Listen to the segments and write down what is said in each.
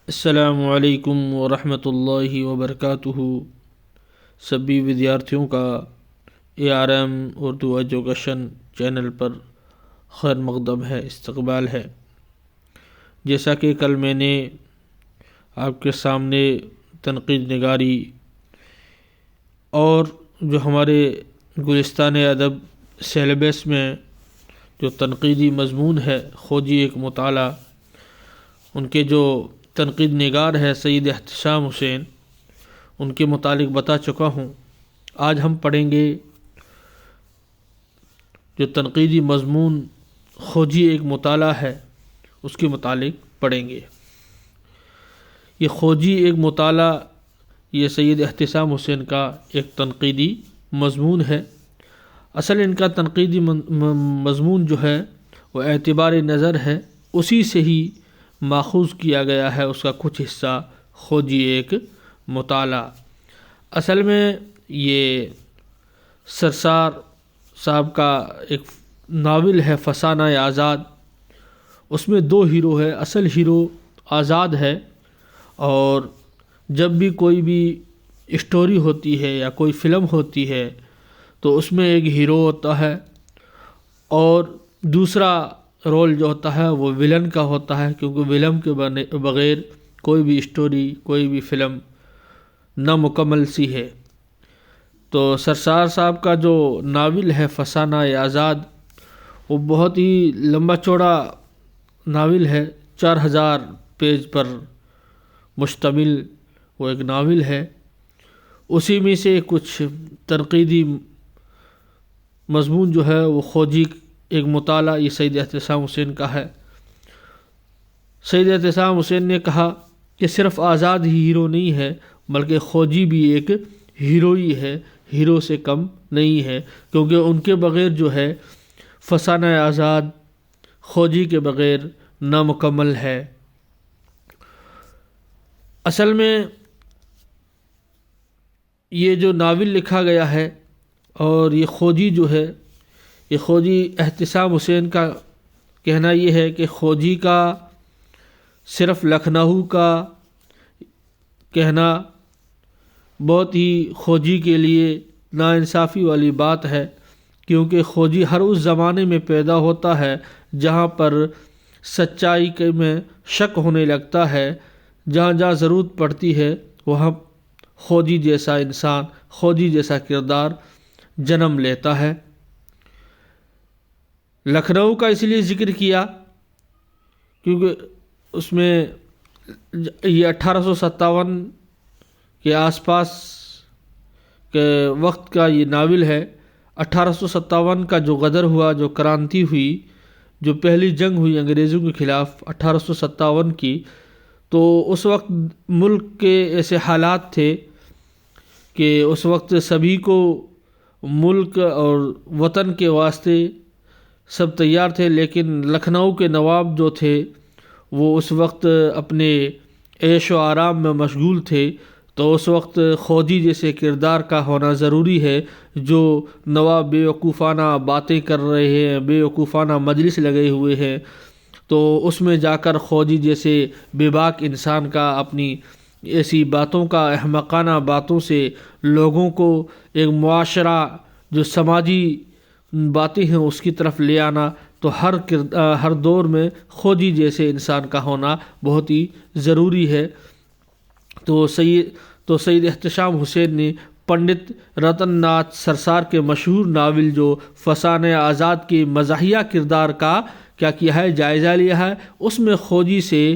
السلام علیکم ورحمۃ اللہ وبرکاتہ۔ سبھی ودیارتھیوں کا ARM اردو ایجوکیشن چینل پر خیر مقدم ہے، استقبال ہے۔ جیسا کہ کل میں نے آپ کے سامنے تنقید نگاری اور جو ہمارے گلستان ادب سیلیبس میں جو تنقیدی مضمون ہے خوجی ایک مطالعہ، ان کے جو تنقید نگار ہے سید احتشام حسین، ان کے متعلق بتا چکا ہوں۔ آج ہم پڑھیں گے جو تنقیدی مضمون خوجی ایک مطالعہ ہے، اس کے متعلق پڑھیں گے۔ یہ خوجی ایک مطالعہ یہ سید احتشام حسین کا ایک تنقیدی مضمون ہے۔ اصل ان کا تنقیدی مضمون جو ہے وہ اعتبار نظر ہے، اسی سے ہی ماخوذ کیا گیا ہے اس کا کچھ حصہ خوجی ایک مطالعہ۔ اصل میں یہ سرسار صاحب کا ایک ناول ہے فسانہ آزاد، اس میں دو ہیرو ہے۔ اصل ہیرو آزاد ہے، اور جب بھی کوئی بھی اسٹوری ہوتی ہے یا کوئی فلم ہوتی ہے تو اس میں ایک ہیرو ہوتا ہے، اور دوسرا رول جو ہوتا ہے وہ ویلن کا ہوتا ہے، کیونکہ ویلن کے بغیر کوئی بھی اسٹوری کوئی بھی فلم نامکمل سی ہے۔ تو سرسار صاحب کا جو ناول ہے فسانہ آزاد، وہ بہت ہی لمبا چوڑا ناول ہے، 4000 پیج پر مشتمل وہ ایک ناول ہے۔ اسی میں سے کچھ تنقیدی مضمون جو ہے وہ خوجی ایک مطالعہ یہ سید احتشام حسین کا ہے۔ سید احتشام حسین نے کہا کہ صرف آزاد ہی ہیرو نہیں ہے، بلکہ خوجی بھی ایک ہیرو ہی ہے، ہیرو سے کم نہیں ہے، کیونکہ ان کے بغیر جو ہے فسانہ آزاد خوجی کے بغیر نامکمل ہے۔ اصل میں یہ جو ناول لکھا گیا ہے اور یہ خوجی جو ہے، یہ خوجی احتشام حسین کا کہنا یہ ہے کہ خوجی کا صرف لکھنؤ کا کہنا بہت ہی خوجی کے لیے ناانصافی والی بات ہے، کیونکہ خوجی ہر اس زمانے میں پیدا ہوتا ہے جہاں پر سچائی کے میں شک ہونے لگتا ہے، جہاں جہاں ضرورت پڑتی ہے وہاں خوجی جیسا انسان، خوجی جیسا کردار جنم لیتا ہے۔ لکھنؤ کا اس لیے ذکر کیا کیونکہ اس میں یہ 1857 کے آس پاس کے وقت کا یہ ناول ہے۔ 1857 کا جو غدر ہوا، جو کرانتی ہوئی، جو پہلی جنگ ہوئی انگریزوں کے خلاف 1857 کی، تو اس وقت ملک کے ایسے حالات تھے کہ اس وقت سبھی کو ملک اور وطن کے واسطے سب تیار تھے، لیکن لکھنؤ کے نواب جو تھے وہ اس وقت اپنے عیش و آرام میں مشغول تھے۔ تو اس وقت خوجی جیسے کردار کا ہونا ضروری ہے، جو نواب بے وقوفانہ باتیں کر رہے ہیں، بے وقوفانہ مجلس لگے ہوئے ہیں، تو اس میں جا کر خوجی جیسے بے باک انسان کا اپنی ایسی باتوں کا، احمقانہ باتوں سے لوگوں کو ایک معاشرہ جو سماجی باتیں ہیں اس کی طرف لے آنا، تو ہر دور میں خوجی جیسے انسان کا ہونا بہت ہی ضروری ہے۔ تو سید احتشام حسین نے پنڈت رتن ناتھ سرسار کے مشہور ناول جو فسانہ آزاد کے مزاحیہ کردار کا کیا کیا ہے، جائزہ لیا ہے۔ اس میں خوجی سے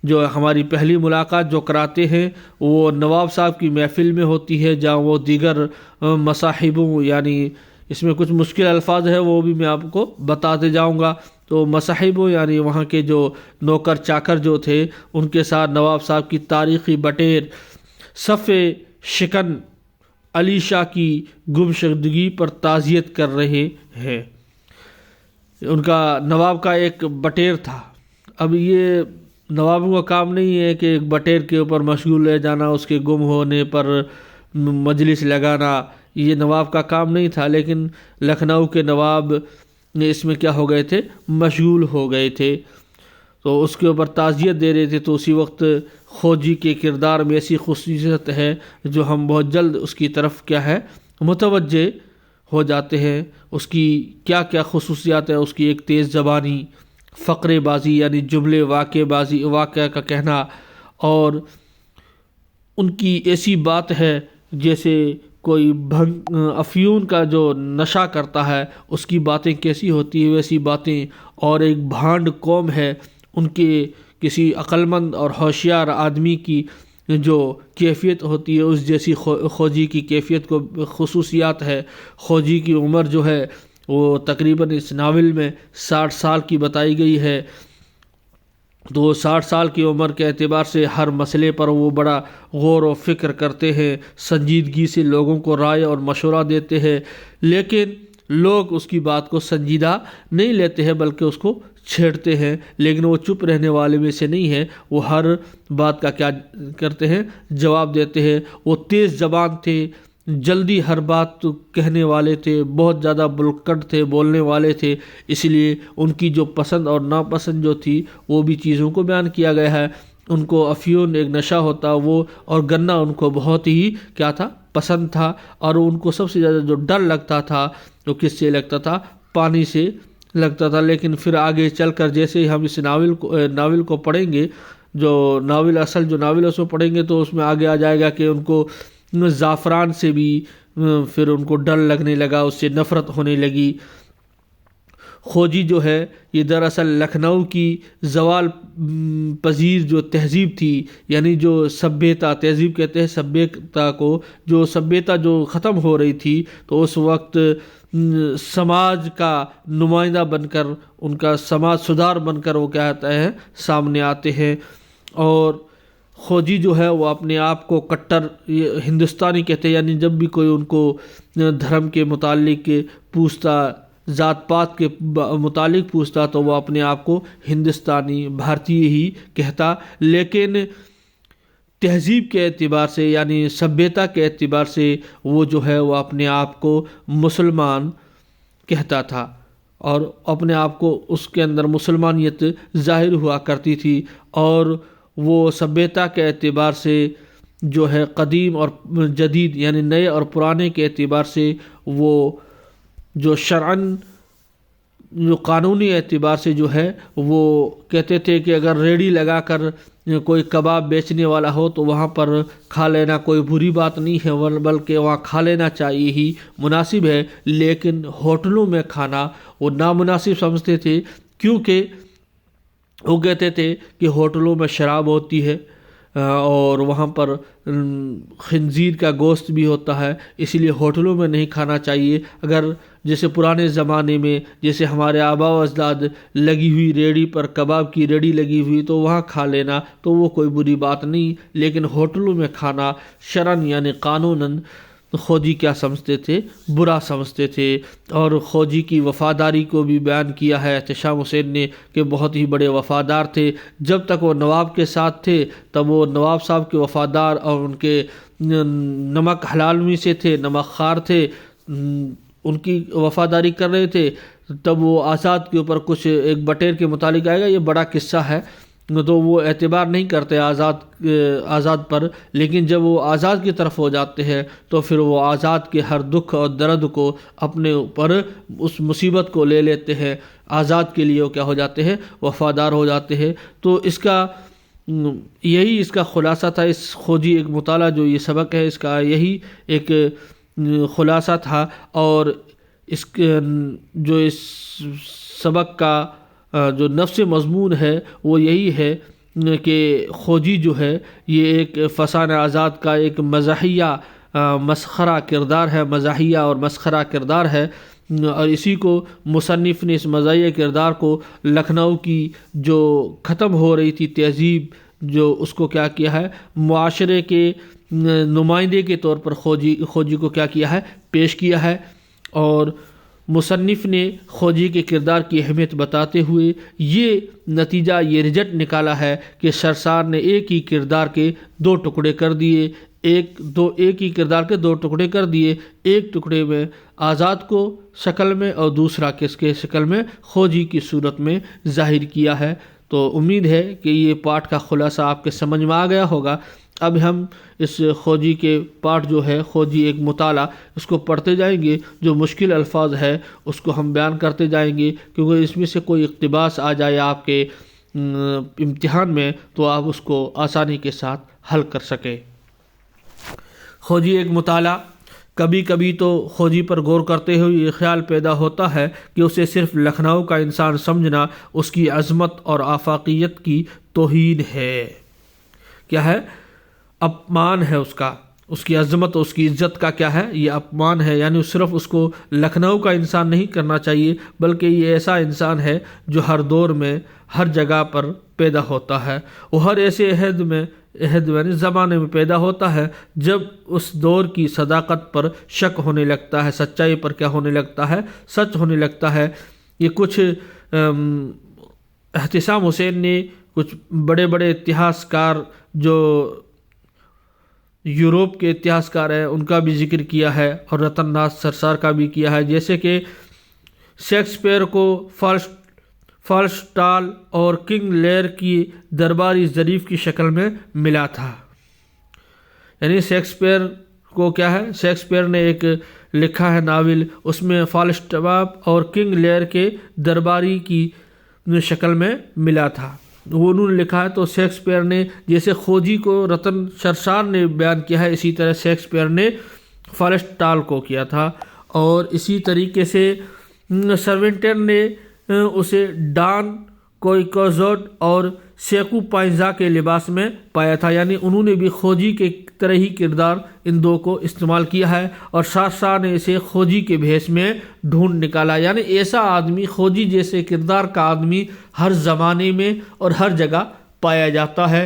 جو ہماری پہلی ملاقات جو کراتے ہیں وہ نواب صاحب کی محفل میں ہوتی ہے، جہاں وہ دیگر مصاحبوں، یعنی اس میں کچھ مشکل الفاظ ہے وہ بھی میں آپ کو بتاتے جاؤں گا۔ تو مصاحبوں یعنی وہاں کے جو نوکر چاکر جو تھے، ان کے ساتھ نواب صاحب کی تاریخی بٹیر صف شکن علی شاہ کی گمشدگی پر تعزیت کر رہے ہیں۔ ان کا نواب کا ایک بٹیر تھا۔ اب یہ نوابوں کا کام نہیں ہے کہ ایک بٹیر کے اوپر مشغول رہ جانا، اس کے گم ہونے پر مجلس لگانا، یہ نواب کا کام نہیں تھا، لیکن لکھنؤ کے نواب اس میں کیا ہو گئے تھے، مشغول ہو گئے تھے۔ تو اس کے اوپر تعزیت دے رہے تھے، تو اسی وقت خوجی کے کردار میں ایسی خصوصیت ہے جو ہم بہت جلد اس کی طرف کیا ہے متوجہ ہو جاتے ہیں۔ اس کی کیا کیا خصوصیات ہے، اس کی ایک تیز زبانی، فقرے بازی یعنی جملے واقعہ کا کہنا، اور ان کی ایسی بات ہے جیسے کوئی افیون کا جو نشہ کرتا ہے اس کی باتیں کیسی ہوتی ہیں ویسی باتیں، اور ایک بھانڈ قوم ہے ان کے کسی عقلمند اور ہوشیار آدمی کی جو کیفیت ہوتی ہے اس جیسی خوجی کی کیفیت کو خصوصیات ہے۔ خوجی کی عمر جو ہے وہ تقریباً اس ناول میں 60 سال کی بتائی گئی ہے، تو 60 سال کی عمر کے اعتبار سے ہر مسئلے پر وہ بڑا غور و فکر کرتے ہیں، سنجیدگی سے لوگوں کو رائے اور مشورہ دیتے ہیں، لیکن لوگ اس کی بات کو سنجیدہ نہیں لیتے ہیں بلکہ اس کو چھیڑتے ہیں، لیکن وہ چپ رہنے والے میں سے نہیں ہے، وہ ہر بات کا کیا کرتے ہیں جواب دیتے ہیں۔ وہ تیز زبان تھے، جلدی ہر بات کہنے والے تھے، بہت زیادہ بلکٹ تھے، بولنے والے تھے، اس لیے ان کی جو پسند اور ناپسند جو تھی وہ بھی چیزوں کو بیان کیا گیا ہے۔ ان کو افیون ایک نشہ ہوتا وہ، اور گنا ان کو بہت ہی کیا تھا پسند تھا، اور ان کو سب سے زیادہ جو ڈر لگتا تھا وہ کس سے لگتا تھا؟ پانی سے لگتا تھا۔ لیکن پھر آگے چل کر جیسے ہی ہم اس ناول کو پڑھیں گے، جو ناول ہے اس کو پڑھیں گے تو اس میں آگے آ جائے گا کہ ان کو زعفران سے بھی پھر ان کو ڈر لگنے لگا، اس سے نفرت ہونے لگی۔ خوجی جو ہے یہ دراصل لکھنؤ کی زوال پذیر جو تہذیب تھی، یعنی جو سبھیتا، تہذیب کہتے ہیں سبھیتا کو، جو سبھیتا جو ختم ہو رہی تھی، تو اس وقت سماج کا نمائندہ بن کر، ان کا سماج سدھار بن کر وہ کیا ہوتا ہے سامنے آتے ہیں۔ اور خوجی جو ہے وہ اپنے آپ کو کٹر ہندوستانی کہتے ہیں، یعنی جب بھی کوئی ان کو دھرم کے متعلق پوچھتا، ذات پات کے متعلق پوچھتا، تو وہ اپنے آپ کو ہندوستانی، بھارتی ہی کہتا، لیکن تہذیب کے اعتبار سے یعنی سبھیتا کے اعتبار سے وہ جو ہے وہ اپنے آپ کو مسلمان کہتا تھا، اور اپنے آپ کو اس کے اندر مسلمانیت ظاہر ہوا کرتی تھی، اور وہ سبھیتا کے اعتبار سے جو ہے قدیم اور جدید یعنی نئے اور پرانے کے اعتبار سے وہ جو شرعاً جو قانونی اعتبار سے جو ہے وہ کہتے تھے کہ اگر ریڑھی لگا کر کوئی کباب بیچنے والا ہو تو وہاں پر کھا لینا کوئی بری بات نہیں ہے، بلکہ وہاں کھا لینا چاہیے ہی، مناسب ہے، لیکن ہوٹلوں میں کھانا وہ نامناسب سمجھتے تھے، کیونکہ وہ کہتے تھے کہ ہوٹلوں میں شراب ہوتی ہے اور وہاں پر خنزیر کا گوشت بھی ہوتا ہے، اس لیے ہوٹلوں میں نہیں کھانا چاہیے۔ اگر جیسے پرانے زمانے میں جیسے ہمارے آباء و اجداد لگی ہوئی ریڑھی پر کباب کی ریڑھی لگی ہوئی تو وہاں کھا لینا تو وہ کوئی بری بات نہیں، لیکن ہوٹلوں میں کھانا شرعاً یعنی قانوناً خوجی کیا سمجھتے تھے؟ برا سمجھتے تھے۔ اور خوجی کی وفاداری کو بھی بیان کیا ہے احتشام حسین نے کہ بہت ہی بڑے وفادار تھے، جب تک وہ نواب کے ساتھ تھے تب وہ نواب صاحب کے وفادار اور ان کے نمک حلال میں سے تھے، نمک خوار تھے، ان کی وفاداری کر رہے تھے۔ تب وہ آزاد کے اوپر کچھ ایک بٹیر کے متعلق آئے گا، یہ بڑا قصہ ہے، تو وہ اعتبار نہیں کرتے آزاد پر، لیکن جب وہ آزاد کی طرف ہو جاتے ہیں تو پھر وہ آزاد کے ہر دکھ اور درد کو اپنے اوپر اس مصیبت کو لے لیتے ہیں، آزاد کے لیے وہ کیا ہو جاتے ہیں؟ وفادار ہو جاتے ہیں۔ تو اس کا خلاصہ تھا، اس خوجی ایک مطالعہ جو یہ سبق ہے اس کا یہی ایک خلاصہ تھا، اور اس سبق کا جو نفس مضمون ہے وہ یہی ہے کہ خوجی جو ہے یہ ایک فسانہ آزاد کا ایک مزاحیہ مسخرہ کردار ہے، مزاحیہ اور مسخرہ کردار ہے، اور اسی کو مصنف نے اس مزاحیہ کردار کو لکھنؤ کی جو ختم ہو رہی تھی تہذیب، جو اس کو کیا کیا ہے معاشرے کے نمائندے کے طور پر خوجی کو کیا کیا ہے پیش کیا ہے، اور مصنف نے خوجی کے کردار کی اہمیت بتاتے ہوئے یہ نتیجہ یہ رزلٹ نکالا ہے کہ سرسار نے ایک ہی کردار کے دو ٹکڑے کر دیے، ایک ہی کردار کے دو ٹکڑے کر دیے، ایک ٹکڑے میں آزاد کو شکل میں اور دوسرا کس کے شکل میں؟ خوجی کی صورت میں ظاہر کیا ہے۔ تو تو امید ہے کہ یہ پارٹ کا خلاصہ آپ کے سمجھ میں آ گیا ہوگا۔ اب ہم اس خوجی کے پارٹ جو ہے خوجی ایک مطالعہ، اس کو پڑھتے جائیں گے، جو مشکل الفاظ ہے اس کو ہم بیان کرتے جائیں گے، کیونکہ اس میں سے کوئی اقتباس آ جائے آپ کے امتحان میں تو آپ اس کو آسانی کے ساتھ حل کر سکیں۔ خوجی ایک مطالعہ۔ کبھی کبھی تو خوجی پر غور کرتے ہوئے یہ خیال پیدا ہوتا ہے کہ اسے صرف لکھنؤ کا انسان سمجھنا اس کی عظمت اور آفاقیت کی توہین ہے۔ کیا ہے؟ اپمان ہے اس کی عظمت، اس کی عزت کا کیا ہے؟ یہ اپمان ہے، یعنی صرف اس کو لکھنؤ کا انسان نہیں کرنا چاہیے، بلکہ یہ ایسا انسان ہے جو ہر دور میں ہر جگہ پر پیدا ہوتا ہے۔ وہ ہر ایسے عہد یعنی زمانے میں پیدا ہوتا ہے جب اس دور کی صداقت پر شک ہونے لگتا ہے، سچائی پر کیا ہونے لگتا ہے؟ سچ ہونے لگتا ہے۔ یہ کچھ احتشام حسین نے کچھ بڑے بڑے اتہاسکار جو یورپ کے اتہاسکار ہیں ان کا بھی ذکر کیا ہے، اور رتن ناتھ سرسار کا بھی کیا ہے، جیسے کہ شیکسپیئر کو فالسٹال اور کنگ لیئر کی درباری ظریف کی شکل میں ملا تھا۔ یعنی شیکسپیئر کو کیا ہے؟ شیکسپیئر نے ایک لکھا ہے ناول، اس میں فالسٹال اور کنگ لیئر کے درباری کی شکل میں ملا تھا، وہ انہوں نے لکھا ہے۔ تو شیکسپیئر نے جیسے خوجی کو رتن سرسار نے بیان کیا ہے، اسی طرح شیکسپیئر نے فالسٹال کو کیا تھا، اور اسی طریقے سے سرونٹن نے اسے ڈان کوئکوزوڈ اور سیکو پائنزا کے لباس میں پایا تھا، یعنی انہوں نے بھی خوجی کے طرح ہی کردار ان دو کو استعمال کیا ہے، اور شاہ نے اسے خوجی کے بھیس میں ڈھونڈ نکالا، یعنی ایسا آدمی، خوجی جیسے کردار کا آدمی ہر زمانے میں اور ہر جگہ پایا جاتا ہے،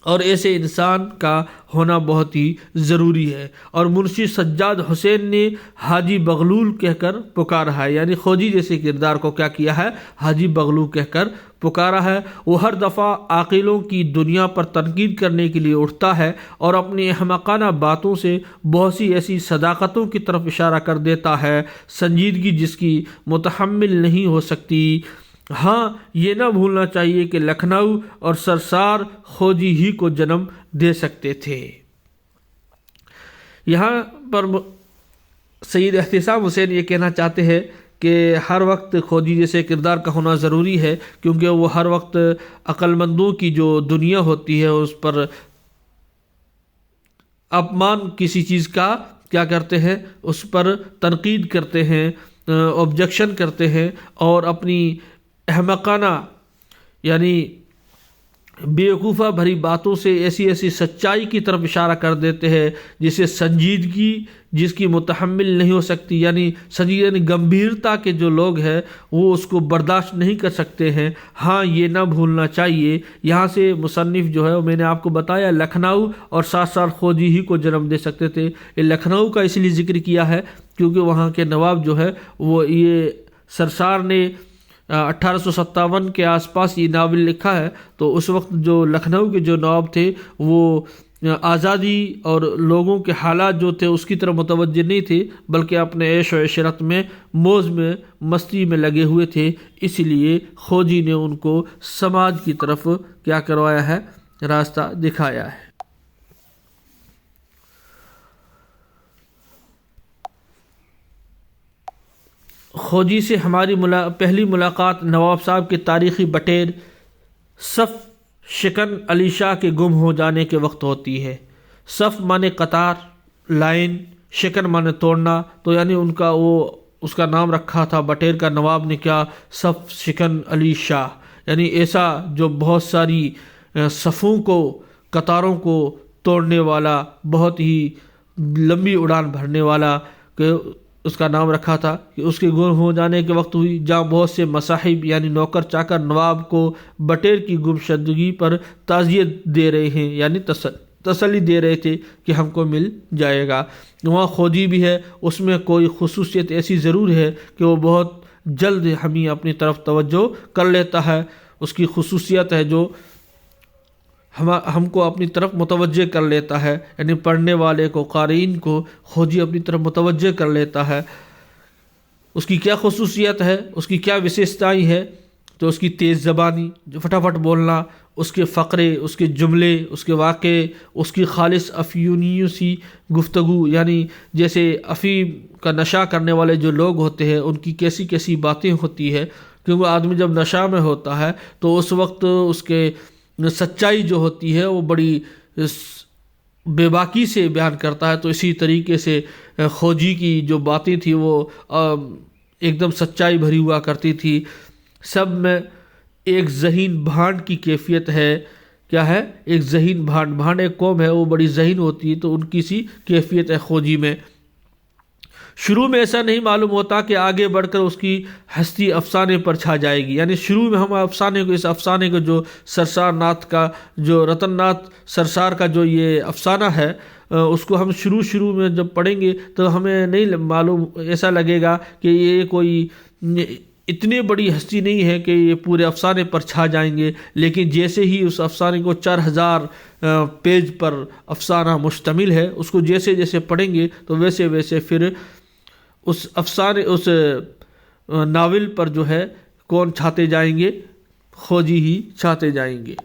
اور ایسے انسان کا ہونا بہت ہی ضروری ہے۔ اور منشی سجاد حسین نے حاجی بغلول کہہ کر پکارا ہے، یعنی خوجی جیسے کردار کو کیا کیا ہے؟ حاجی بغلول کہہ کر پکارا ہے۔ وہ ہر دفعہ عاقلوں کی دنیا پر تنقید کرنے کے لیے اٹھتا ہے اور اپنی احمقانہ باتوں سے بہت سی ایسی صداقتوں کی طرف اشارہ کر دیتا ہے، سنجیدگی جس کی متحمل نہیں ہو سکتی۔ ہاں، یہ نہ بھولنا چاہیے کہ لکھنؤ اور سرسار خوجی ہی کو جنم دے سکتے تھے۔ یہاں پر سید احتشام حسین یہ کہنا چاہتے ہیں کہ ہر وقت خوجی جیسے کردار کا ہونا ضروری ہے، کیونکہ وہ ہر وقت عقل مندوں کی جو دنیا ہوتی ہے اس پر اپمان کسی چیز کا کیا کرتے ہیں، اس پر تنقید کرتے ہیں، آبجیکشن کرتے ہیں، اور اپنی احمقانہ یعنی بیوقوفہ بھری باتوں سے ایسی سچائی کی طرف اشارہ کر دیتے ہیں جسے سنجیدگی جس کی متحمل نہیں ہو سکتی، یعنی گمبھیرتا کے جو لوگ ہیں وہ اس کو برداشت نہیں کر سکتے ہیں۔ ہاں، یہ نہ بھولنا چاہیے، یہاں سے مصنف جو ہے میں نے آپ کو بتایا لکھنؤ اور ساتھ ساتھ خوجی ہی کو جنم دے سکتے تھے۔ یہ لکھنؤ کا اس لیے ذکر کیا ہے کیونکہ وہاں کے نواب جو ہے وہ یہ سرسار نے 1857 کے آس پاس یہ ناول لکھا ہے، تو اس وقت جو لکھنؤ کے جو نواب تھے وہ آزادی اور لوگوں کے حالات جو تھے اس کی طرف متوجہ نہیں تھے، بلکہ اپنے عیش و عشرت میں موج میں مستی میں لگے ہوئے تھے، اس لیے خوجی نے ان کو سماج کی طرف کیا کروایا ہے؟ راستہ دکھایا ہے۔ خوجی سے ہماری پہلی ملاقات نواب صاحب کے تاریخی بٹیر صف شکن علی شاہ کے گم ہو جانے کے وقت ہوتی ہے۔ صف مانے قطار، لائن، شکن مانے توڑنا، تو یعنی اس کا نام رکھا تھا بٹیر کا نواب نے کیا؟ صف شکن علی شاہ، یعنی ایسا جو بہت ساری صفوں کو، قطاروں کو توڑنے والا، بہت ہی لمبی اڑان بھرنے والا، کہ اس کا نام رکھا تھا کہ اس کے گم ہو جانے کے وقت ہوئی، جہاں بہت سے مصاحب یعنی نوکر چاکر نواب کو بٹیر کی گمشدگی پر تعزیت دے رہے ہیں، یعنی تسلی دے رہے تھے کہ ہم کو مل جائے گا۔ وہاں خوجی بھی ہے، اس میں کوئی خصوصیت ایسی ضرور ہے کہ وہ بہت جلد ہمیں اپنی طرف توجہ کر لیتا ہے، اس کی خصوصیت ہے جو ہم کو اپنی طرف متوجہ کر لیتا ہے، یعنی پڑھنے والے کو، قارئین کو خوجی اپنی طرف متوجہ کر لیتا ہے۔ اس کی کیا خصوصیت ہے، اس کی کیا وشیشتائیں ہے؟ تو اس کی تیز زبانی، جو فٹافٹ بولنا، اس کے فقرے، اس کے جملے، اس کے واقعے، اس کی خالص افیونیوں سی گفتگو، یعنی جیسے افیم کا نشہ کرنے والے جو لوگ ہوتے ہیں ان کی کیسی کیسی باتیں ہوتی ہے، کیونکہ آدمی جب نشہ میں ہوتا ہے تو اس وقت اس کے سچائی جو ہوتی ہے وہ بڑی بے باکی سے بیان کرتا ہے۔ تو اسی طریقے سے خوجی کی جو باتیں تھیں وہ ایک دم سچائی بھری ہوا کرتی تھی، سب میں ایک ذہین بھانڈ کی کیفیت ہے۔ کیا ہے؟ ایک ذہین بھانڈ ایک قوم ہے وہ بڑی ذہین ہوتی ہے، تو ان کی سی کیفیت ہے خوجی میں۔ شروع میں ایسا نہیں معلوم ہوتا کہ آگے بڑھ کر اس کی ہستی افسانے پر چھا جائے گی، یعنی شروع میں ہم افسانے کو، اس افسانے کو جو سرسار ناتھ کا، جو رتن ناتھ سرسار کا جو یہ افسانہ ہے، اس کو ہم شروع میں جب پڑھیں گے تو ہمیں نہیں معلوم، ایسا لگے گا کہ یہ کوئی اتنی بڑی ہستی نہیں ہے کہ یہ پورے افسانے پر چھا جائیں گے، لیکن جیسے ہی اس افسانے کو 4000 پیج پر افسانہ مشتمل ہے، اس کو جیسے جیسے پڑھیں گے تو ویسے ویسے پھر اس افسانے، اس ناول پر جو ہے کون چھاتے جائیں گے؟ خوجی ہی چھاتے جائیں گے۔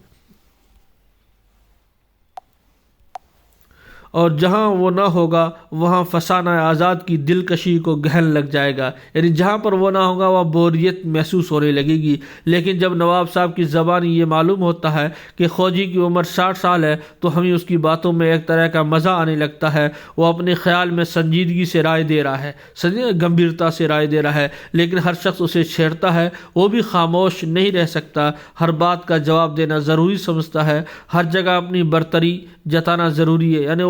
اور جہاں وہ نہ ہوگا وہاں فسانہ آزاد کی دلکشی کو گہن لگ جائے گا، یعنی جہاں پر وہ نہ ہوگا وہاں بوریت محسوس ہونے لگے گی۔ لیکن جب نواب صاحب کی زبان یہ معلوم ہوتا ہے کہ خوجی کی عمر 60 سال ہے تو ہمیں اس کی باتوں میں ایک طرح کا مزہ آنے لگتا ہے۔ وہ اپنے خیال میں سنجیدگی سے رائے دے رہا ہے، گمبھیرتا سے رائے دے رہا ہے، لیکن ہر شخص اسے چھیڑتا ہے، وہ بھی خاموش نہیں رہ سکتا، ہر بات کا جواب دینا ضروری سمجھتا ہے، ہر جگہ اپنی برتری جتانا ضروری ہے، یعنی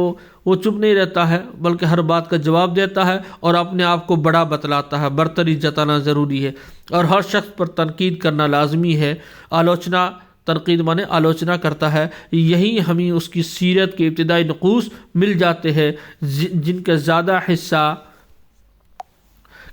وہ چپ نہیں رہتا ہے بلکہ ہر بات کا جواب دیتا ہے اور اپنے آپ کو بڑا بتلاتا ہے، برتری جتانا ضروری ہے، اور ہر شخص پر تنقید کرنا لازمی ہے۔ آلوچنا، تنقید مانے آلوچنا کرتا ہے۔ یہی ہمیں اس کی سیرت کے ابتدائی نقوص مل جاتے ہیں جن کا زیادہ حصہ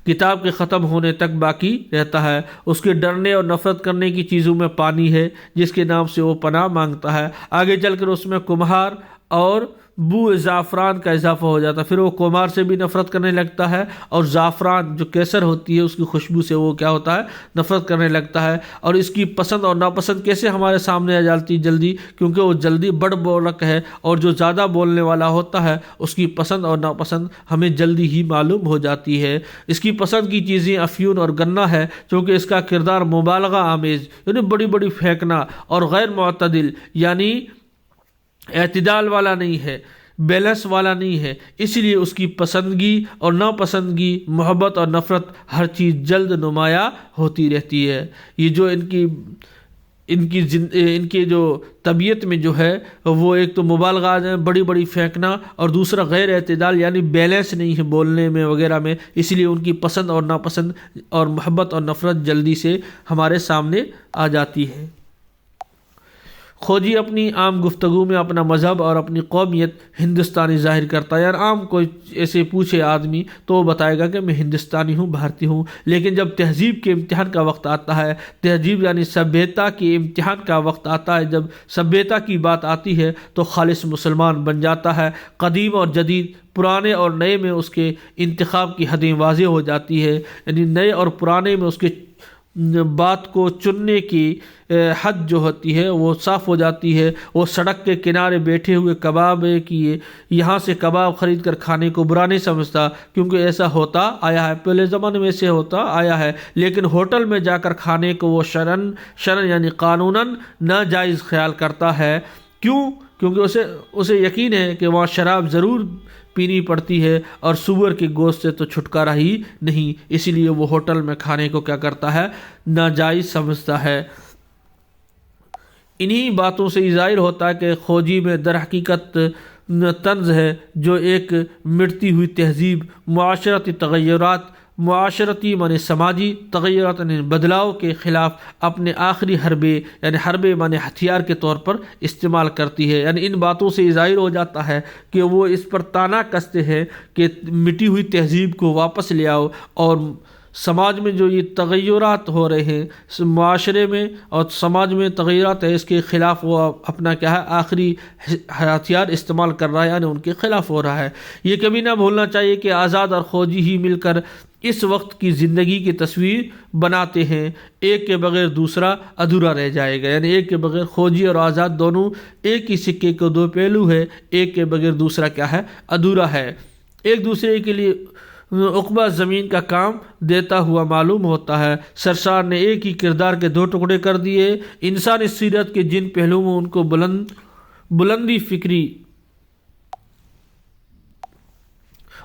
کتاب کے ختم ہونے تک باقی رہتا ہے۔ اس کے ڈرنے اور نفرت کرنے کی چیزوں میں پانی ہے جس کے نام سے وہ پناہ مانگتا ہے، آگے چل کر اس میں کمہار اور بو زعفران کا اضافہ ہو جاتا ہے، پھر وہ کمہار سے بھی نفرت کرنے لگتا ہے، اور زعفران جو کیسر ہوتی ہے اس کی خوشبو سے وہ کیا ہوتا ہے؟ نفرت کرنے لگتا ہے۔ اور اس کی پسند اور ناپسند کیسے ہمارے سامنے آ جاتی جلدی؟ کیونکہ وہ جلدی بڑ بولک ہے، اور جو زیادہ بولنے والا ہوتا ہے اس کی پسند اور ناپسند ہمیں جلدی ہی معلوم ہو جاتی ہے۔ اس کی پسند کی چیزیں افیون اور گنا ہے، کیونکہ اس کا کردار مبالغہ آمیز، یعنی بڑی بڑی پھینکنا، اور غیر معتدل یعنی اعتدال والا نہیں ہے، بیلنس والا نہیں ہے، اس لیے اس کی پسندگی اور ناپسندگی، محبت اور نفرت، ہر چیز جلد نمایاں ہوتی رہتی ہے۔ یہ جو ان کی جو طبیعت میں جو ہے وہ ایک تو مبالغہ، بڑی بڑی پھینکنا، اور دوسرا غیر اعتدال یعنی بیلنس نہیں ہے بولنے میں وغیرہ میں، اس لیے ان کی پسند اور ناپسند اور محبت اور نفرت جلدی سے ہمارے سامنے آ جاتی ہے۔ خوجی اپنی عام گفتگو میں اپنا مذہب اور اپنی قومیت ہندوستانی ظاہر کرتا ہے، یار عام کوئی ایسے پوچھے آدمی تو وہ بتائے گا کہ میں ہندوستانی ہوں، بھارتی ہوں، لیکن جب تہذیب کے امتحان کا وقت آتا ہے، تہذیب یعنی سبھیتا کے امتحان کا وقت آتا ہے، جب سبھیتا کی بات آتی ہے تو خالص مسلمان بن جاتا ہے۔ قدیم اور جدید، پرانے اور نئے میں اس کے انتخاب کی حدیں واضح ہو جاتی ہے، یعنی نئے اور پرانے میں اس کے بات کو چننے کی حد جو ہوتی ہے وہ صاف ہو جاتی ہے۔ وہ سڑک کے کنارے بیٹھے ہوئے کباب کی یہاں سے کباب خرید کر کھانے کو برا نہیں سمجھتا، کیونکہ ایسا ہوتا آیا ہے، پہلے زمانے میں ایسے ہوتا آیا ہے، لیکن ہوٹل میں جا کر کھانے کو وہ شرعن یعنی قانوناً ناجائز خیال کرتا ہے۔ کیوں؟ کیونکہ اسے یقین ہے کہ وہاں شراب ضرور پینی پڑتی ہے اور سور کے گوشت سے تو چھٹکارا ہی نہیں، اسی لیے وہ ہوٹل میں کھانے کو کیا کرتا ہے؟ ناجائز سمجھتا ہے۔ انہی باتوں سے یہ ظاہر ہوتا ہے کہ خوجی میں در حقیقت طنز ہے، جو ایک مٹتی ہوئی تہذیب، معاشرتی معنی سماجی تغیرات یعنی بدلاؤ کے خلاف اپنے آخری حربے یعنی حربے معنی ہتھیار کے طور پر استعمال کرتی ہے۔ یعنی ان باتوں سے یہ ظاہر ہو جاتا ہے کہ وہ اس پر تانا کستے ہیں کہ مٹی ہوئی تہذیب کو واپس لے آؤ، اور سماج میں جو یہ تغیرات ہو رہے ہیں، معاشرے میں اور سماج میں تغیرات ہے، اس کے خلاف وہ اپنا کیا ہے؟ آخری ہتھیار استعمال کر رہا ہے، یعنی ان کے خلاف ہو رہا ہے۔ یہ کبھی نہ بھولنا چاہیے کہ آزاد اور خوجی ہی مل کر اس وقت کی زندگی کی تصویر بناتے ہیں، ایک کے بغیر دوسرا ادھورا رہ جائے گا، یعنی ایک کے بغیر خوجی اور آزاد دونوں ایک ہی سکے کے دو پہلو ہے، ایک کے بغیر دوسرا کیا ہے؟ ادھورا ہے۔ ایک دوسرے کے لیے عقبہ زمین کا کام دیتا ہوا معلوم ہوتا ہے۔ سرشار نے ایک ہی کردار کے دو ٹکڑے کر دیے۔ انسانی سیرت کے جن پہلوؤں میں ان کو بلندی فکری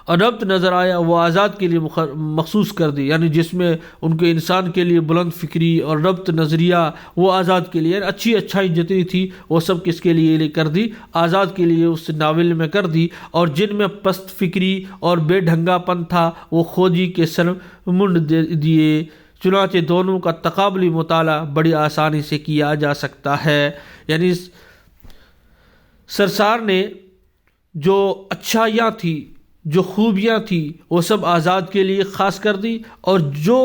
اور ربط نظر آیا وہ آزاد کے لیے مخصوص کر دی، یعنی جس میں ان کے انسان کے لیے بلند فکری اور ربط نظریہ وہ آزاد کے لیے، یعنی اچھائی جتنی تھی وہ سب کس کے لیے کر دی؟ آزاد کے لیے اس ناول میں کر دی، اور جن میں پست فکری اور بے ڈھنگا پن تھا وہ خوجی کے سر منڈ دیے۔ چنانچہ دونوں کا تقابلی مطالعہ بڑی آسانی سے کیا جا سکتا ہے۔ یعنی سرشار نے جو اچھائیاں تھی، جو خوبیاں تھیں، وہ سب آزاد کے لیے خاص کر دی، اور جو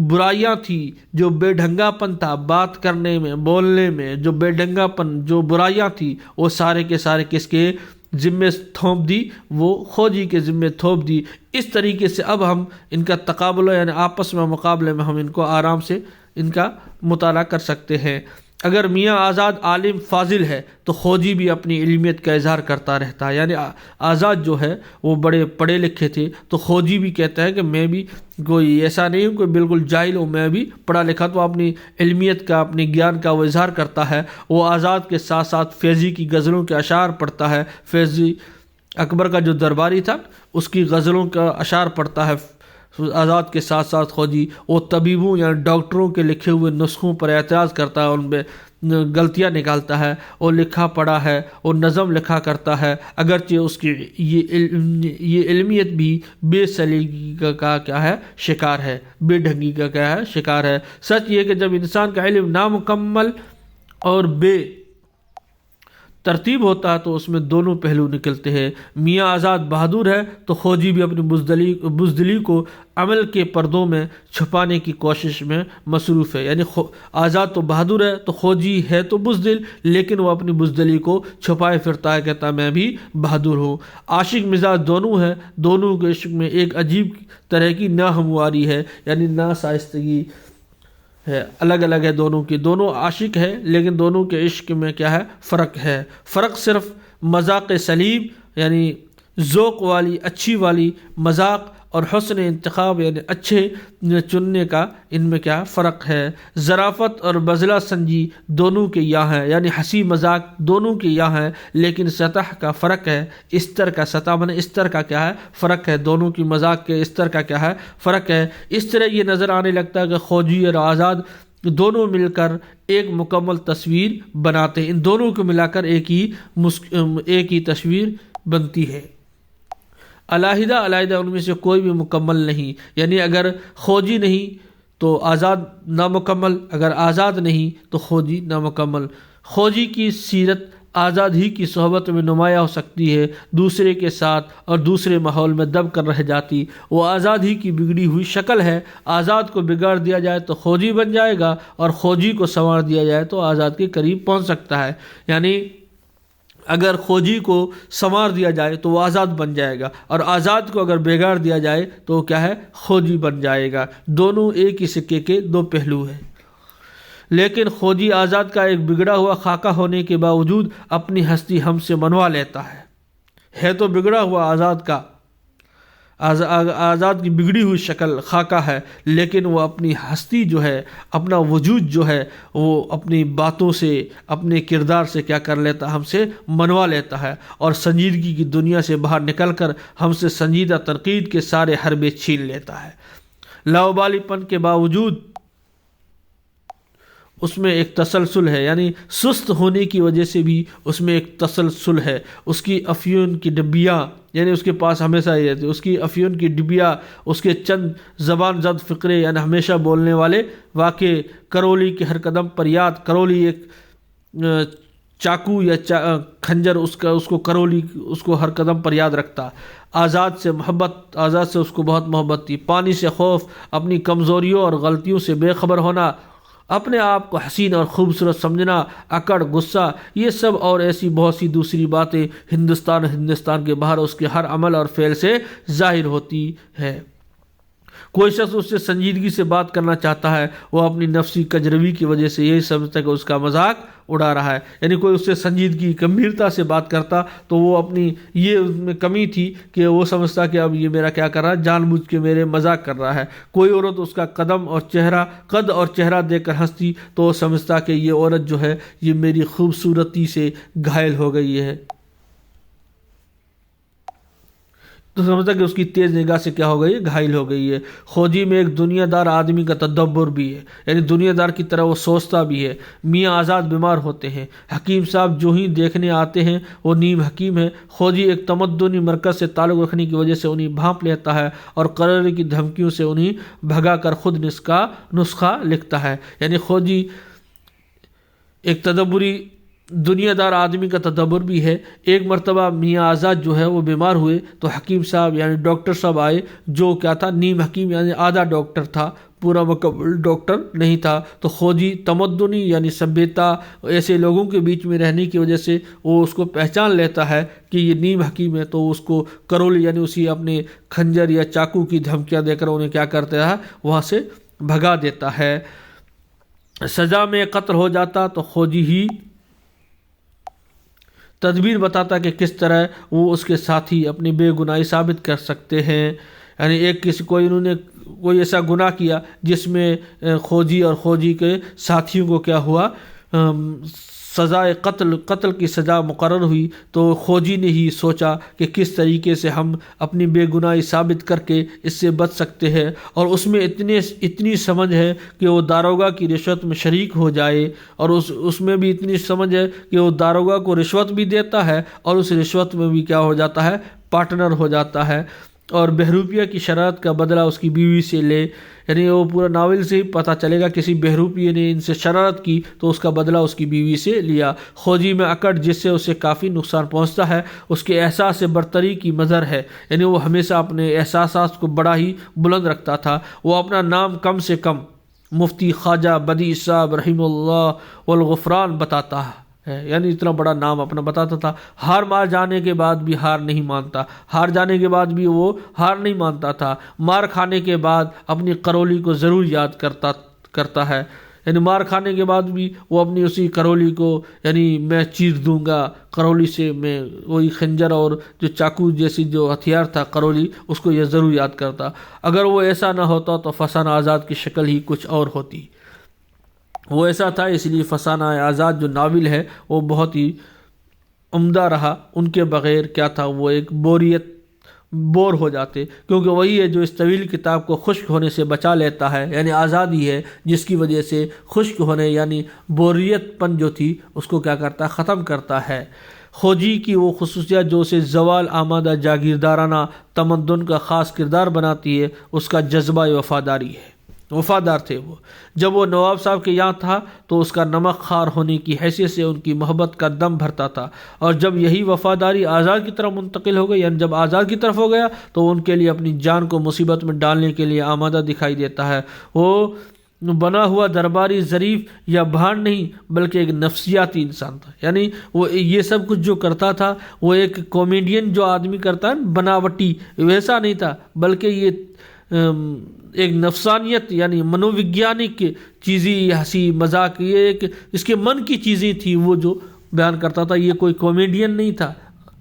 برائیاں تھیں، جو بے ڈھنگا پن تھا بات کرنے میں، بولنے میں، جو بے ڈھنگا پن، جو برائیاں تھیں، وہ سارے کے سارے کس کے ذمے تھوپ دی؟ وہ خوجی کے ذمے تھوپ دی۔ اس طریقے سے اب ہم ان کا تقابل، یعنی آپس میں مقابلے میں ہم ان کو آرام سے ان کا مطالعہ کر سکتے ہیں۔ اگر میاں آزاد عالم فاضل ہے تو خوجی بھی اپنی علمیت کا اظہار کرتا رہتا ہے، یعنی آزاد جو ہے وہ بڑے پڑھے لکھے تھے تو خوجی بھی کہتا ہے کہ میں بھی کوئی ایسا نہیں ہوں، کوئی بالکل جاہل ہوں، میں بھی پڑھا لکھا، تو اپنی علمیت کا، اپنی گیان کا وہ اظہار کرتا ہے۔ وہ آزاد کے ساتھ ساتھ فیضی کی غزلوں کے اشعار پڑھتا ہے۔ فیضی اکبر کا جو درباری تھا اس کی غزلوں کا اشعار پڑھتا ہے آزاد کے ساتھ ساتھ خوجی۔ وہ طبیبوں یا ڈاکٹروں کے لکھے ہوئے نسخوں پر اعتراض کرتا ہے، ان میں غلطیاں نکالتا ہے، وہ لکھا پڑھا ہے، وہ نظم لکھا کرتا ہے، اگرچہ اس کی یہ علمیت بھی بے سلیقگی کا کیا ہے؟ شکار ہے، بے ڈھنگی کا کیا ہے؟ شکار ہے۔ سچ یہ کہ جب انسان کا علم نامکمل اور بے ترتیب ہوتا ہے تو اس میں دونوں پہلو نکلتے ہیں۔ میاں آزاد بہادر ہے تو خوجی بھی اپنی بزدلی کو عمل کے پردوں میں چھپانے کی کوشش میں مصروف ہے۔ یعنی آزاد تو بہادر ہے تو خوجی ہے تو بزدل، لیکن وہ اپنی بزدلی کو چھپائے پھرتا ہے، کہتا ہے میں بھی بہادر ہوں۔ عاشق مزاج دونوں ہے، دونوں کے عشق میں ایک عجیب طرح کی ناہمواری ہے، یعنی ناسائستگی ہے، الگ الگ ہے دونوں کی۔ دونوں عاشق ہے لیکن دونوں کے عشق میں کیا ہے؟ فرق ہے۔ فرق صرف مذاق سلیم، یعنی ذوق والی، اچھی والی مذاق، اور حسن انتخاب، یعنی اچھے چننے کا، ان میں کیا فرق ہے۔ ظرافت اور بذلہ سنجی دونوں کے یہاں ہے، یعنی ہنسی مذاق دونوں کے یہاں ہے، لیکن سطح کا فرق ہے۔ استر کا سطح میں استر کا کیا ہے؟ فرق ہے۔ دونوں کی مذاق کے استر کا کیا ہے؟ فرق ہے۔ اس طرح یہ نظر آنے لگتا ہے کہ خوجی اور آزاد دونوں مل کر ایک مکمل تصویر بناتے ہیں، ان دونوں کو ملا کر ایک ہی تصویر بنتی ہے۔ علیحدہ ان میں سے کوئی بھی مکمل نہیں، یعنی اگر خوجی نہیں تو آزاد نامکمل، اگر آزاد نہیں تو خوجی نامکمل۔ خوجی کی سیرت آزاد ہی کی صحبت میں نمایاں ہو سکتی ہے، دوسرے کے ساتھ اور دوسرے ماحول میں دب کر رہ جاتی، وہ آزاد ہی کی بگڑی ہوئی شکل ہے۔ آزاد کو بگاڑ دیا جائے تو خوجی بن جائے گا، اور خوجی کو سنوار دیا جائے تو آزاد کے قریب پہنچ سکتا ہے۔ یعنی اگر خوجی کو سنوار دیا جائے تو وہ آزاد بن جائے گا، اور آزاد کو اگر بگاڑ دیا جائے تو وہ کیا ہے؟ خوجی بن جائے گا۔ دونوں ایک ہی سکے کے دو پہلو ہیں، لیکن خوجی آزاد کا ایک بگڑا ہوا خاکہ ہونے کے باوجود اپنی ہستی ہم سے منوا لیتا ہے تو بگڑا ہوا آزاد کا، آزاد کی بگڑی ہوئی شکل خاکہ ہے، لیکن وہ اپنی ہستی جو ہے، اپنا وجود جو ہے، وہ اپنی باتوں سے، اپنے کردار سے کیا کر لیتا؟ ہم سے منوا لیتا ہے، اور سنجیدگی کی دنیا سے باہر نکل کر ہم سے سنجیدہ تنقید کے سارے حربے چھین لیتا ہے۔ لاابالی پن کے باوجود اس میں ایک تسلسل ہے، یعنی سست ہونے کی وجہ سے بھی اس میں ایک تسلسل ہے۔ اس کی افیون کی ڈبیاں، یعنی اس کے پاس ہمیشہ یہ رہتی، اس کی افیون کی ڈبیا، اس کے چند زبان زد فقرے، یعنی ہمیشہ بولنے والے واقع، کرولی کے ہر قدم پر یاد۔ کرولی ایک چاقو یا کھنجر، اس کو کرولی اس کو ہر قدم پر یاد رکھتا۔ آزاد سے محبت، آزاد سے اس کو بہت محبت تھی۔ پانی سے خوف، اپنی کمزوریوں اور غلطیوں سے بے خبر ہونا، اپنے آپ کو حسین اور خوبصورت سمجھنا، اکڑ، غصہ، یہ سب اور ایسی بہت سی دوسری باتیں ہندوستان کے باہر اس کے ہر عمل اور فعل سے ظاہر ہوتی ہے۔ کوئی شخص اس سے سنجیدگی سے بات کرنا چاہتا ہے، وہ اپنی نفسی کجروی کی وجہ سے یہی سمجھتا ہے کہ اس کا مذاق اڑا رہا ہے. یعنی کوئی اس سے سنجیدگی گمبھیرتا سے بات کرتا تو وہ اپنی یہ اس میں کمی تھی کہ وہ سمجھتا کہ اب یہ میرا کیا کر رہا ہے، جان بوجھ کے میرے مذاق کر رہا ہے. کوئی عورت اس کا قد اور چہرہ دیکھ کر ہنستی تو وہ سمجھتا کہ یہ عورت جو ہے یہ میری خوبصورتی سے گھائل ہو گئی ہے، تو سمجھتا کہ اس کی تیز نگاہ سے کیا ہو گئی ہے، گھائل ہو گئی ہے. خوجی میں ایک دنیا دار آدمی کا تدبر بھی ہے، یعنی دنیا دار کی طرح وہ سوچتا بھی ہے. میاں آزاد بیمار ہوتے ہیں، حکیم صاحب جو ہی دیکھنے آتے ہیں وہ نیم حکیم ہے. خوجی ایک تمدنی مرکز سے تعلق رکھنے کی وجہ سے انہیں بھانپ لیتا ہے اور قرار کی دھمکیوں سے انہیں بھگا کر خود نسخہ لکھتا ہے. یعنی خوجی ایک تدبری دنیا دار آدمی کا تدبر بھی ہے. ایک مرتبہ میاں آزاد جو ہے وہ بیمار ہوئے تو حکیم صاحب یعنی ڈاکٹر صاحب آئے، جو کیا تھا، نیم حکیم یعنی آدھا ڈاکٹر تھا، پورا مکمل ڈاکٹر نہیں تھا. تو خوجی تمدنی یعنی سبھیتا ایسے لوگوں کے بیچ میں رہنے کی وجہ سے وہ اس کو پہچان لیتا ہے کہ یہ نیم حکیم ہے، تو اس کو کرولی یعنی اسی اپنے کھنجر یا چاقو کی دھمکیاں دے کر انہیں کیا کرتا ہے، وہاں سے بھگا دیتا ہے. سزا میں قتل ہو جاتا تو خوجی ہی تدبیر بتاتا کہ کس طرح وہ اس کے ساتھی اپنی بے گناہی ثابت کر سکتے ہیں. یعنی انہوں نے کوئی ایسا گناہ کیا جس میں خوجی اور خوجی کے ساتھیوں کو کیا ہوا، سزائے قتل کی سزا مقرر ہوئی. تو خوجی نے ہی سوچا کہ کس طریقے سے ہم اپنی بے گناہی ثابت کر کے اس سے بچ سکتے ہیں، اور اس میں اتنی سمجھ ہے کہ وہ داروغہ کی رشوت میں شریک ہو جائے، اور اس میں بھی اتنی سمجھ ہے کہ وہ داروغہ کو رشوت بھی دیتا ہے اور اس رشوت میں بھی کیا ہو جاتا ہے، پارٹنر ہو جاتا ہے، اور بہروپیہ کی شرارت کا بدلہ اس کی بیوی سے لے. یعنی وہ پورا ناول سے ہی پتہ چلے گا کسی بہروپیے نے ان سے شرارت کی تو اس کا بدلہ اس کی بیوی سے لیا. خوجی میں اکڑ جس سے اسے کافی نقصان پہنچتا ہے اس کے احساس برتری کی مظہر ہے. یعنی وہ ہمیشہ اپنے احساسات کو بڑا ہی بلند رکھتا تھا. وہ اپنا نام کم سے کم مفتی خواجہ بدیع صاحب رحمہ اللہ والغفران بتاتا ہے، یعنی اتنا بڑا نام اپنا بتاتا تھا. ہار مار جانے کے بعد بھی ہار نہیں مانتا، ہار جانے کے بعد بھی وہ ہار نہیں مانتا تھا. مار کھانے کے بعد اپنی کرولی کو ضرور یاد کرتا ہے. یعنی مار کھانے کے بعد بھی وہ اپنی اسی کرولی کو یعنی میں چیر دوں گا کرولی سے، میں وہی خنجر اور جو چاقو جیسی جو ہتھیار تھا کرولی، اس کو یہ ضرور یاد کرتا. اگر وہ ایسا نہ ہوتا تو فسانہ آزاد کی شکل ہی کچھ اور ہوتی. وہ ایسا تھا، اس لیے فسانہ آزاد جو ناول ہے وہ بہت ہی عمدہ رہا. ان کے بغیر کیا تھا، وہ ایک بور ہو جاتے، کیونکہ وہی ہے جو اس طویل کتاب کو خشک ہونے سے بچا لیتا ہے. یعنی آزادی ہے جس کی وجہ سے خشک ہونے یعنی بوریت پن جو تھی اس کو کیا کرتا ہے، ختم کرتا ہے. خوجی کی وہ خصوصیت جو اسے زوال آمادہ جاگیردارانہ تمدن کا خاص کردار بناتی ہے، اس کا جذبہ وفاداری ہے. وفادار تھے وہ. جب وہ نواب صاحب کے یہاں تھا تو اس کا نمک خوار ہونے کی حیثیت سے ان کی محبت کا دم بھرتا تھا، اور جب یہی وفاداری آزاد کی طرف منتقل ہو گئی، یعنی جب آزاد کی طرف ہو گیا تو ان کے لیے اپنی جان کو مصیبت میں ڈالنے کے لیے آمادہ دکھائی دیتا ہے. وہ بنا ہوا درباری ظریف یا بھانڈ نہیں بلکہ ایک نفسیاتی انسان تھا. یعنی وہ یہ سب کچھ جو کرتا تھا وہ ایک کامیڈین جو آدمی کرتا ہے بناوٹی، ویسا نہیں تھا، بلکہ یہ ایک نفسانیت یعنی منووگیانک چیزیں، ہنسی مذاق، یہ ایک اس کے من کی چیزیں تھی وہ جو بیان کرتا تھا. یہ کوئی کامیڈین نہیں تھا،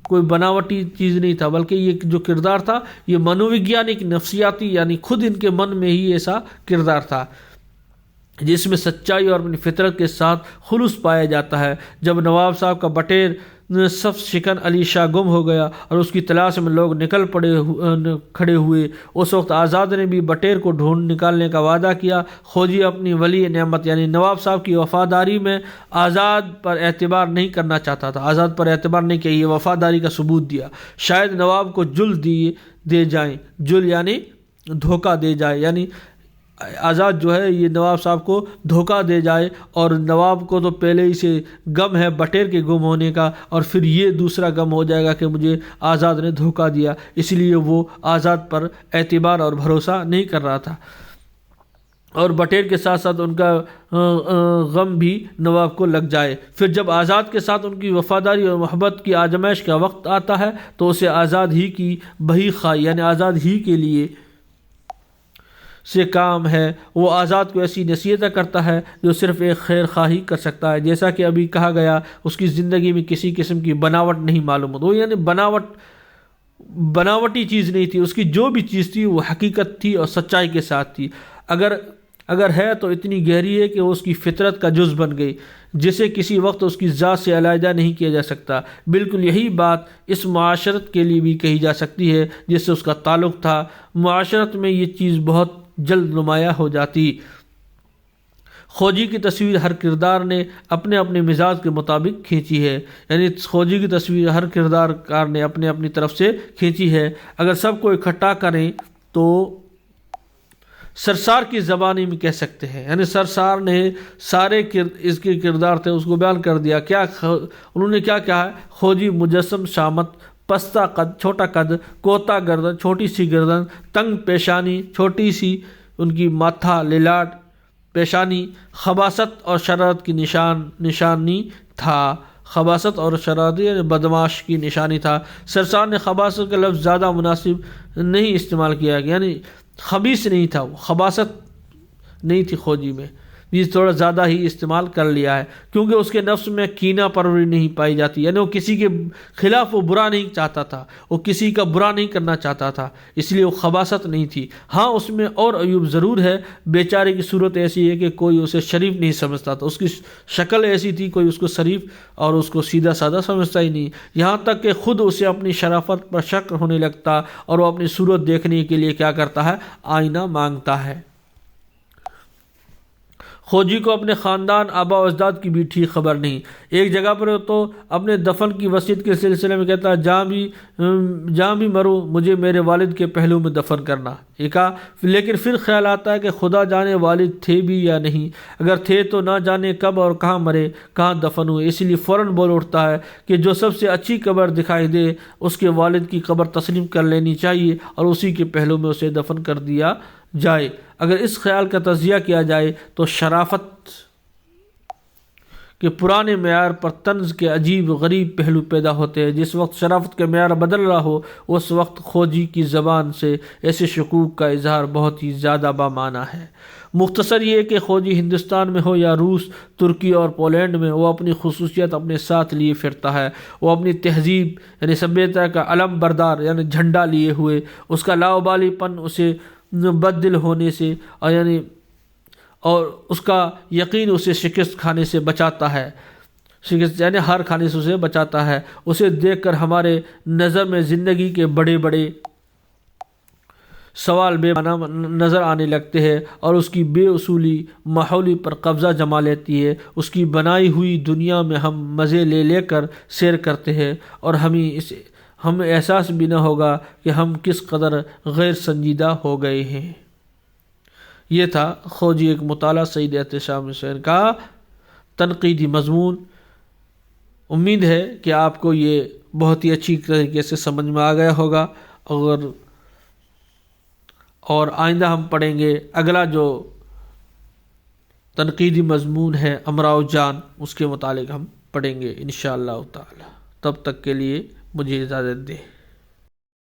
کوئی بناوٹی چیز نہیں تھا، بلکہ یہ جو کردار تھا یہ منووگیانک نفسیاتی یعنی خود ان کے من میں ہی ایسا کردار تھا جس میں سچائی اور اپنی فطرت کے ساتھ خلوص پایا جاتا ہے. جب نواب صاحب کا بٹیر صف شکن علی شاہ گم ہو گیا اور اس کی تلاش میں لوگ کھڑے ہوئے، اس وقت آزاد نے بھی بٹیر کو ڈھونڈ نکالنے کا وعدہ کیا. خوجی اپنی ولی نعمت یعنی نواب صاحب کی وفاداری میں آزاد پر اعتبار نہیں کرنا چاہتا تھا. آزاد پر اعتبار نہیں کیا، یہ وفاداری کا ثبوت دیا. شاید نواب کو جل دے جائیں، جل یعنی دھوکہ دے جائے، یعنی آزاد جو ہے یہ نواب صاحب کو دھوکہ دے جائے، اور نواب کو تو پہلے ہی سے غم ہے بٹیر کے گم ہونے کا، اور پھر یہ دوسرا غم ہو جائے گا کہ مجھے آزاد نے دھوکہ دیا. اس لیے وہ آزاد پر اعتبار اور بھروسہ نہیں کر رہا تھا، اور بٹیر کے ساتھ ساتھ ان کا غم بھی نواب کو لگ جائے. پھر جب آزاد کے ساتھ ان کی وفاداری اور محبت کی آزمائش کا وقت آتا ہے تو اسے آزاد ہی کی بہی خواہ یعنی آزاد ہی کے لیے سے کام ہے، وہ آزاد کو ایسی نصیحتیں کرتا ہے جو صرف ایک خیر خواہی کر سکتا ہے۔ جیسا کہ ابھی کہا گیا، اس کی زندگی میں کسی قسم کی بناوٹ نہیں معلوم ہوتی، یعنی بناوٹی چیز نہیں تھی، اس کی جو بھی چیز تھی وہ حقیقت تھی اور سچائی کے ساتھ تھی۔ اگر ہے تو اتنی گہری ہے کہ وہ اس کی فطرت کا جز بن گئی، جسے کسی وقت اس کی ذات سے علیحدہ نہیں کیا جا سکتا۔ بالکل یہی بات اس معاشرت کے لیے بھی کہی جا سکتی ہے جس سے اس کا تعلق تھا۔ معاشرت میں یہ چیز بہت جلد نمایاں ہو جاتی۔ خوجی کی تصویر ہر کردار نے اپنے اپنے مزاج کے مطابق کھینچی ہے، یعنی خوجی کی تصویر ہر کردار کار نے اپنے اپنی طرف سے کھینچی ہے۔ اگر سب کو اکٹھا کریں تو سرسار کی زبانی میں کہہ سکتے ہیں، یعنی سرسار نے سارے اس کے کردار تھے اس کو بیان کر دیا۔ انہوں نے کیا کہا ہے؟ خوجی مجسم شامت، پستہ قد چھوٹا قد، کوتا گردن چھوٹی سی گردن، تنگ پیشانی چھوٹی سی ان کی ماتھا للاٹ پیشانی، خباثت اور شرارت کی نشانی تھا۔ خباثت اور شرارت یعنی بدماش کی نشانی تھا۔ سرسار نے خباثت کا لفظ زیادہ مناسب نہیں استعمال کیا، یعنی خبیث نہیں تھا، وہ خباثت نہیں تھی خوجی میں، یہ تھوڑا زیادہ ہی استعمال کر لیا ہے، کیونکہ اس کے نفس میں کینہ پروری نہیں پائی جاتی، یعنی وہ کسی کے خلاف وہ برا نہیں چاہتا تھا، وہ کسی کا برا نہیں کرنا چاہتا تھا، اس لیے وہ خباثت نہیں تھی۔ ہاں اس میں اور عیوب ضرور ہے، بیچارے کی صورت ایسی ہے کہ کوئی اسے شریف نہیں سمجھتا تھا، اس کی شکل ایسی تھی کوئی اس کو شریف اور اس کو سیدھا سادہ سمجھتا ہی نہیں، یہاں تک کہ خود اسے اپنی شرافت پر شک ہونے لگتا اور وہ اپنی صورت دیکھنے کے لیے کیا کرتا ہے؟ آئینہ مانگتا ہے۔ خوجی کو اپنے خاندان آبا و اجداد کی بھی ٹھیک خبر نہیں۔ ایک جگہ پر تو اپنے دفن کی وصیت کے سلسلے میں کہتا ہے، جہاں بھی مروں مجھے میرے والد کے پہلو میں دفن کرنا۔ لیکن پھر خیال آتا ہے کہ خدا جانے والد تھے بھی یا نہیں، اگر تھے تو نہ جانے کب اور کہاں مرے، کہاں دفن ہوئے، اس لیے فوراً بول اٹھتا ہے کہ جو سب سے اچھی قبر دکھائی دے اس کے والد کی قبر تسلیم کر لینی چاہیے اور اسی کے پہلو میں اسے دفن کر دیا جائے۔ اگر اس خیال کا تجزیہ کیا جائے تو شرافت کے پرانے معیار پر طنز کے عجیب غریب پہلو پیدا ہوتے ہیں۔ جس وقت شرافت کا معیار بدل رہا ہو اس وقت خوجی کی زبان سے ایسے شکوک کا اظہار بہت ہی زیادہ بامعنی ہے۔ مختصر یہ کہ خوجی ہندوستان میں ہو یا روس، ترکی اور پولینڈ میں، وہ اپنی خصوصیت اپنے ساتھ لیے پھرتا ہے۔ وہ اپنی تہذیب یعنی سبھیتا کا علم بردار یعنی جھنڈا لیے ہوئے، اس کا لاابالی پن اسے بددل ہونے سے اور اس کا یقین اسے شکست کھانے سے بچاتا ہے، شکست یعنی ہار کھانے سے اسے بچاتا ہے۔ اسے دیکھ کر ہمارے نظر میں زندگی کے بڑے بڑے سوال بے معنی نظر آنے لگتے ہیں اور اس کی بے اصولی ماحولی پر قبضہ جما لیتی ہے۔ اس کی بنائی ہوئی دنیا میں ہم مزے لے لے کر سیر کرتے ہیں اور ہمیں احساس بھی نہ ہوگا کہ ہم کس قدر غیر سنجیدہ ہو گئے ہیں۔ یہ تھا خوجی ایک مطالعہ سید احتشام حسین کا تنقیدی مضمون۔ امید ہے کہ آپ کو یہ بہت ہی اچھی طریقے سے سمجھ میں آ گیا ہوگا، اور آئندہ ہم پڑھیں گے اگلا جو تنقیدی مضمون ہے امراؤ جان، اس کے متعلق ہم پڑھیں گے انشاءاللہ تعالی۔ تب تک کے لیے مجھے اجازت دیں۔